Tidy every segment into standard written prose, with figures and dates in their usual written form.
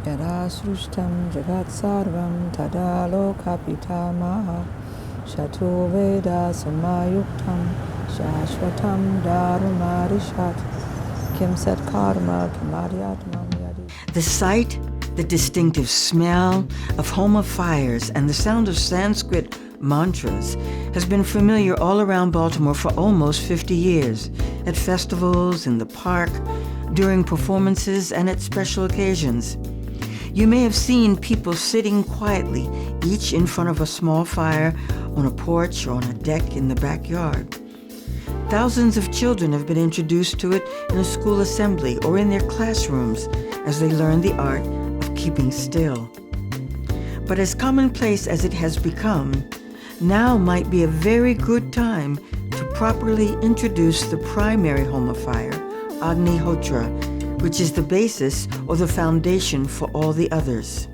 Yada srushtam jagat sarvam tada lokapita maha shato veda samayuktam shashvatam dharumarishat kim sat karma kimaryatmam yadi. The sight, the distinctive smell of home of fires, and the sound of Sanskrit mantras has been familiar all around Baltimore for almost 50 years, at festivals, in the park, during performances, and at special occasions. You may have seen people sitting quietly, each in front of a small fire on a porch or on a deck in the backyard. Thousands of children have been introduced to it in a school assembly or in their classrooms as they learn the art of keeping still. But as commonplace as it has become, now might be a very good time to properly introduce the primary home of fire, Agnihotra, which is the basis or the foundation for all the others.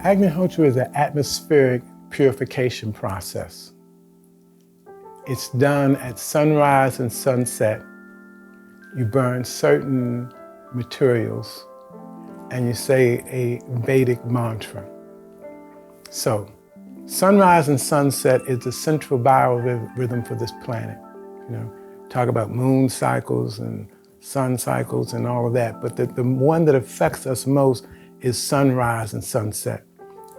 Agnihotra is an atmospheric purification process. It's done at sunrise and sunset. You burn certain materials and you say a Vedic mantra. So, sunrise and sunset is the central biorhythm for this planet. You know, talk about moon cycles and sun cycles and all of that, but the one that affects us most is sunrise and sunset.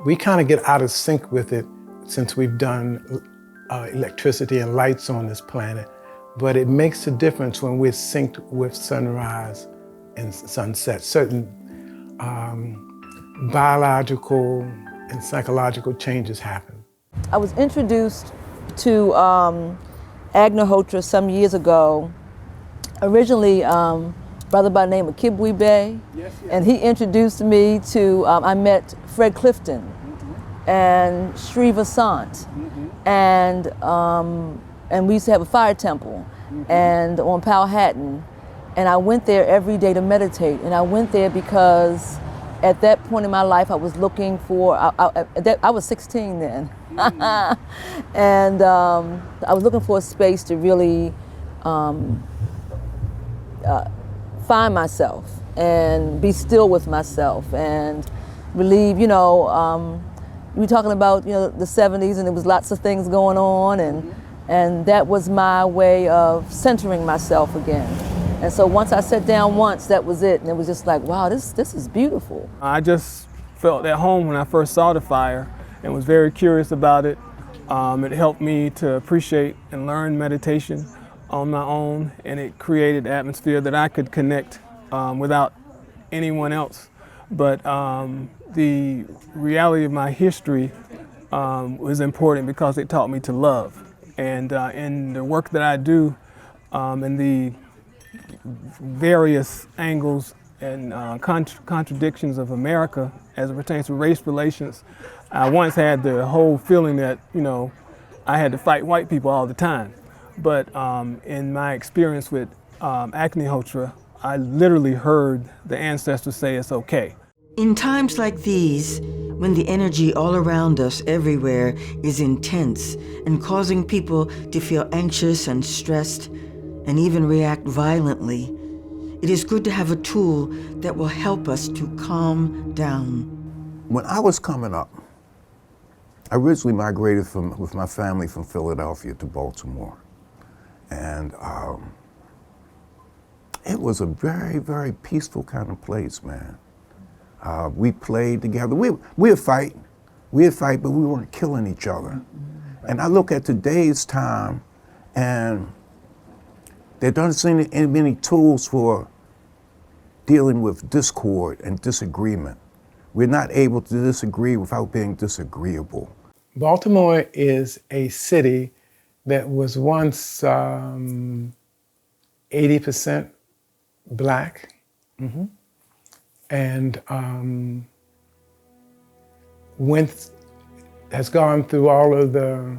We kind of get out of sync with it since we've done electricity and lights on this planet, but it makes a difference when we're synced with sunrise and sunset. Certain biological and psychological changes happen. I was introduced to Agnihotra some years ago. Originally, brother by the name of Kibwe Bay, and he introduced me to, I met Fred Clifton and Sri Vasant, and we used to have a fire temple and on Powhatan, and I went there every day to meditate, and I went there because at that point in my life I was looking for, I was 16 then, and I was looking for a space to really find myself and be still with myself and relieve, you know, we were talking about, you know, the 70s and there was lots of things going on, and that was my way of centering myself again. And so once I sat down once, that was it, and it was just like, wow, this is beautiful. I just felt at home when I first saw the fire and was very curious about it. It helped me to appreciate and learn meditation on my own, and it created an atmosphere that I could connect without anyone else. But the reality of my history was important because it taught me to love. And in the work that I do, in the various angles and contradictions of America as it pertains to race relations, I once had the whole feeling that, you know, I had to fight white people all the time. But in my experience with Agnihotra, I literally heard the ancestors say it's okay. In times like these, when the energy all around us everywhere is intense and causing people to feel anxious and stressed and even react violently, it is good to have a tool that will help us to calm down. When I was coming up, I originally migrated with my family from Philadelphia to Baltimore. And it was a very, very peaceful kind of place, man. We played together. We'd fight, but we weren't killing each other. And I look at today's time, and there doesn't seem to be many tools for dealing with discord and disagreement. We're not able to disagree without being disagreeable. Baltimore is a city that was once 80% black, and has gone through all of the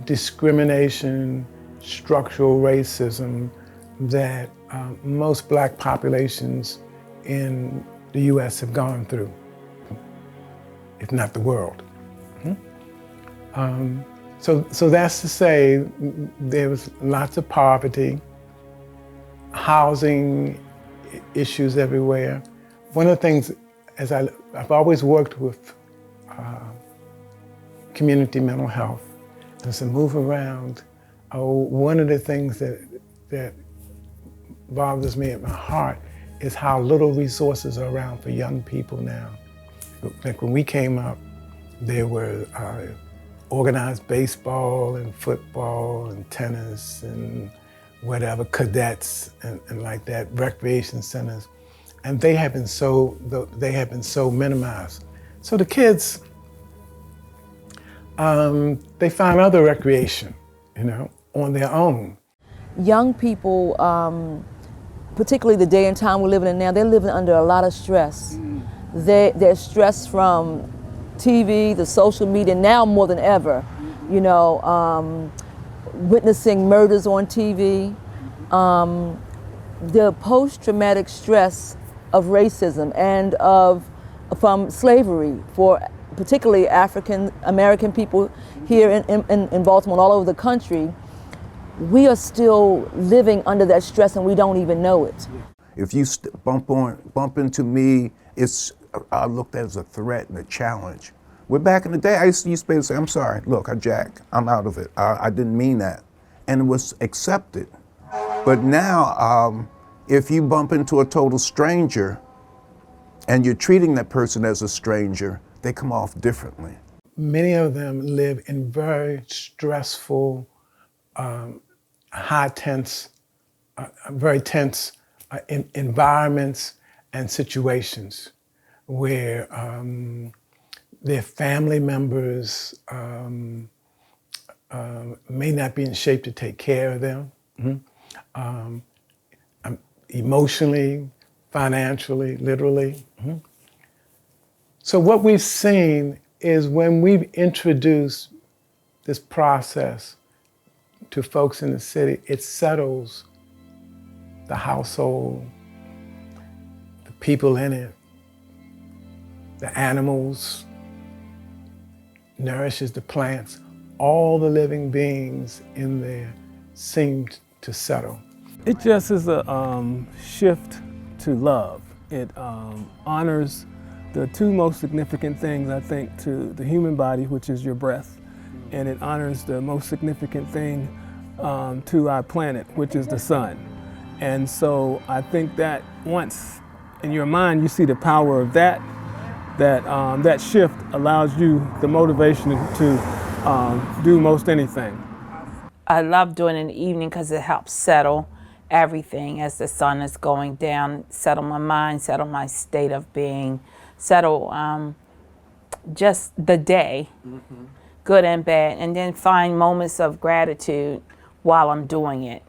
discrimination, structural racism that most black populations in the US have gone through, if not the world. So that's to say there was lots of poverty, housing issues everywhere, one of the things, I've always worked with community mental health. As I move around, one of the things that bothers me at my heart is how little resources are around for young people now. Like when we came up, there were organized baseball and football and tennis and whatever, cadets and like that, recreation centers. And they have been so minimized. So the kids, they find other recreation, on their own. Young people, particularly the day and time we're living in now, they're living under a lot of stress. They're stressed from TV, the social media, now more than ever, witnessing murders on TV, the post-traumatic stress of racism and from slavery for particularly African American people here in Baltimore and all over the country. We are still living under that stress and we don't even know it. If you bump into me, I looked at it as a threat and a challenge. We're back in the day, I used to be able to say, I'm sorry, look, I'm out of it. I didn't mean that. And it was accepted. But now, if you bump into a total stranger and you're treating that person as a stranger, they come off differently. Many of them live in very stressful, very tense environments and situations where their family members may not be in shape to take care of them, emotionally, financially, literally. So what we've seen is when we've introduced this process to folks in the city, it settles the household, the people in it, the animals, nourishes the plants. All the living beings in there seem to settle. It just is a shift to love. It honors the two most significant things, I think, to the human body, which is your breath, and it honors the most significant thing to our planet, which is the sun. And so I think that once in your mind you see the power of that shift allows you the motivation to do most anything. I love doing it in the evening because it helps settle everything as the sun is going down, settle my mind, settle my state of being, settle just the day, good and bad, and then find moments of gratitude while I'm doing it.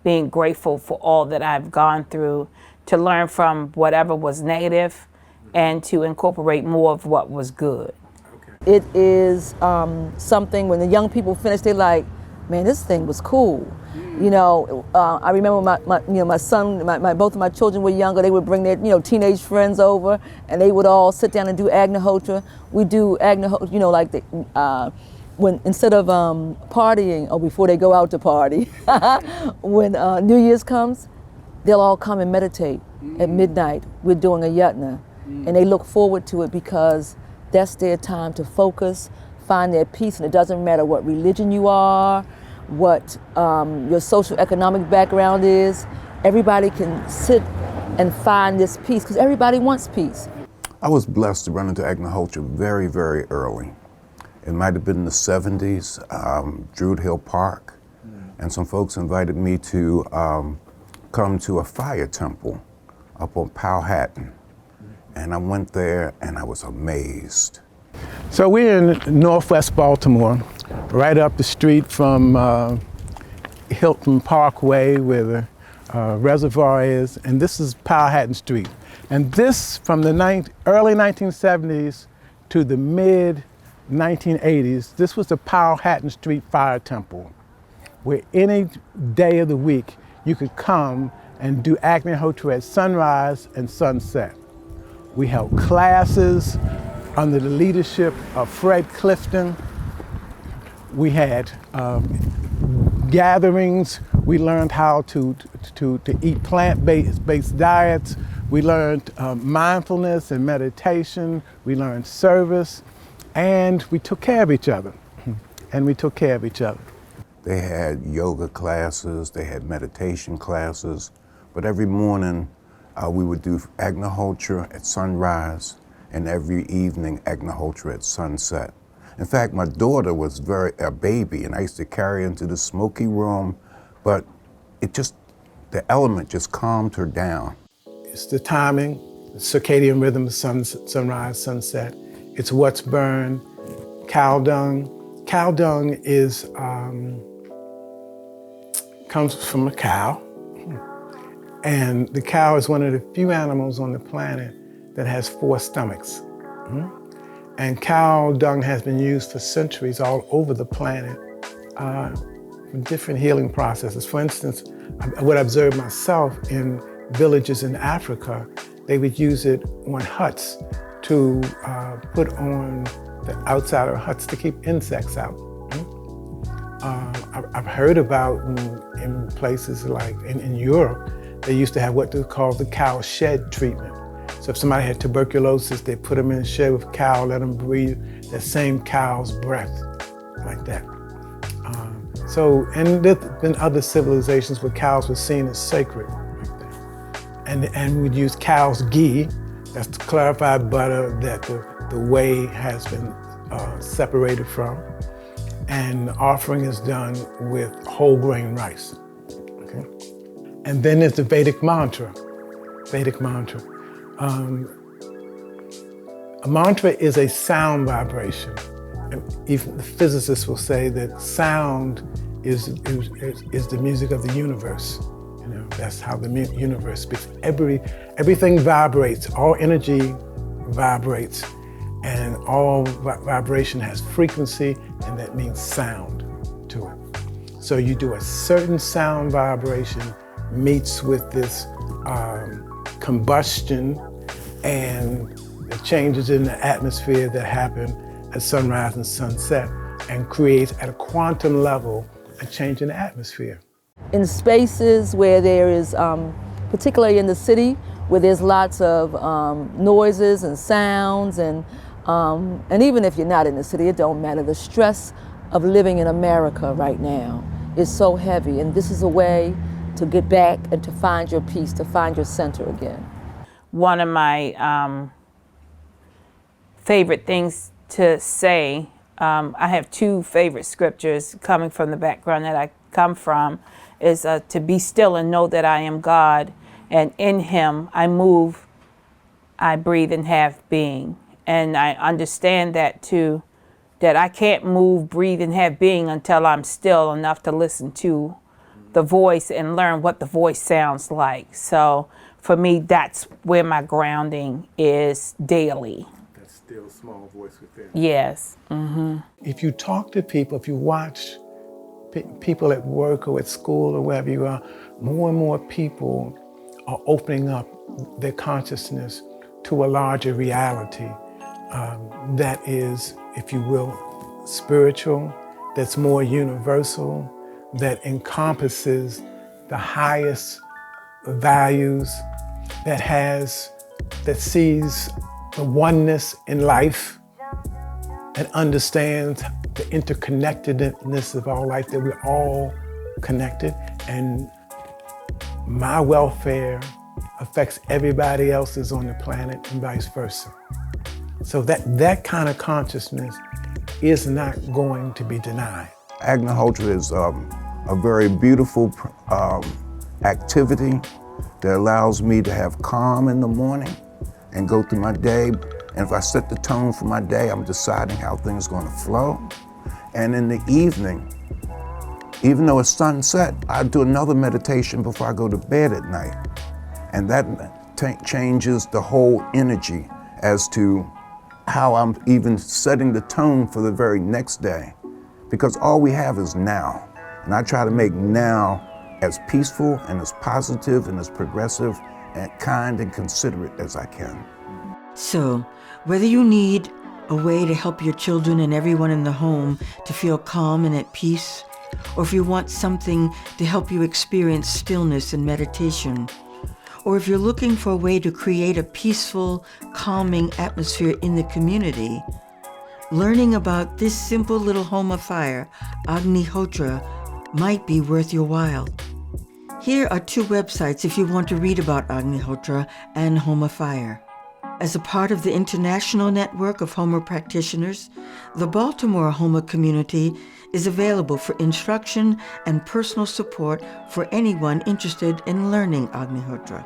Being grateful for all that I've gone through, to learn from whatever was negative and to incorporate more of what was good. It is something when the young people finish, they're like, man, this thing was cool. I remember my son, both of my children were younger. They would bring their teenage friends over, and they would all sit down and do Agnihotra. We do Agnihotra, like when instead of partying or before they go out to party, when New Year's comes, they'll all come and meditate at midnight. We're doing a yatna, and they look forward to it because that's their time to focus, find their peace, and it doesn't matter what religion you are, what your social economic background is. Everybody can sit and find this peace because everybody wants peace. I was blessed to run into Agnihotra very, very early. It might have been in the 70s, Druid Hill Park, and some folks invited me to come to a fire temple up on Powhatan. And I went there and I was amazed. So we're in Northwest Baltimore, right up the street from Hilton Parkway where the reservoir is, and this is Powhatan Street. And this, from the early 1970s to the mid 1980s, this was the Powhatan Street Fire Temple, where any day of the week you could come and do Agnihotra at sunrise and sunset. We held classes under the leadership of Fred Clifton. We had gatherings. We learned how to eat plant-based diets. We learned mindfulness and meditation. We learned service, and we took care of each other. And we took care of each other. They had yoga classes, they had meditation classes, but every morning we would do Agnihotra at sunrise, and every evening Agnihotra at sunset. In fact, my daughter was a baby, and I used to carry her into the smoky room, but the element just calmed her down. It's the timing, the circadian rhythm of sunrise, sunset. It's what's burned, cow dung. Cow dung comes from a cow, and the cow is one of the few animals on the planet that has 4 stomachs. And cow dung has been used for centuries all over the planet for different healing processes. For instance, what I observed myself in villages in Africa, they would use it on huts to put on the outside of huts to keep insects out. I've heard about in places like in Europe, they used to have what they call the cow shed treatment. So if somebody had tuberculosis, they put them in a shed with a cow, let them breathe that same cow's breath, like that. And there's been other civilizations where cows were seen as sacred, like that. And we'd use cow's ghee, that's the clarified butter that the whey has been separated from. And the offering is done with whole grain rice. Okay? And then there's the Vedic mantra. A mantra is a sound vibration. And even the physicists will say that sound is the music of the universe. You know, that's how the universe speaks. Everything vibrates, all energy vibrates, and all vibration has frequency, and that means sound to it. So you do a certain sound vibration meets with this combustion and the changes in the atmosphere that happen at sunrise and sunset, and creates at a quantum level a change in the atmosphere. In spaces where there is, particularly in the city, where there's lots of noises and sounds, and even if you're not in the city, it don't matter. The stress of living in America right now is so heavy, and this is a way to get back and to find your peace, to find your center again. One of my favorite things to say, I have 2 favorite scriptures coming from the background that I come from, is to be still and know that I am God, and in Him I move, I breathe and have being. And I understand that too, that I can't move, breathe, and have being until I'm still enough to listen to the voice and learn what the voice sounds like. So for me, that's where my grounding is daily. That still small voice within. Yes. Mm-hmm. If you talk to people, if you watch people at work or at school or wherever you are, more and more people are opening up their consciousness to a larger reality that is, if you will, spiritual, that's more universal, that encompasses the highest values, that sees the oneness in life, and understands the interconnectedness of all life, that we're all connected, and my welfare affects everybody else's on the planet and vice versa. So that kind of consciousness is not going to be denied. Agnihotra is a very beautiful activity that allows me to have calm in the morning and go through my day. And if I set the tone for my day, I'm deciding how things are going to flow. And in the evening, even though it's sunset, I do another meditation before I go to bed at night. And that changes the whole energy as to how I'm even setting the tone for the very next day. Because all we have is now. And I try to make now as peaceful and as positive and as progressive and kind and considerate as I can. So, whether you need a way to help your children and everyone in the home to feel calm and at peace, or if you want something to help you experience stillness and meditation, or if you're looking for a way to create a peaceful, calming atmosphere in the community, learning about this simple little home of fire, Agnihotra, might be worth your while. Here are 2 websites if you want to read about Agnihotra and Home of Fire. As a part of the international network of Homa practitioners, the Baltimore Homa community is available for instruction and personal support for anyone interested in learning Agnihotra.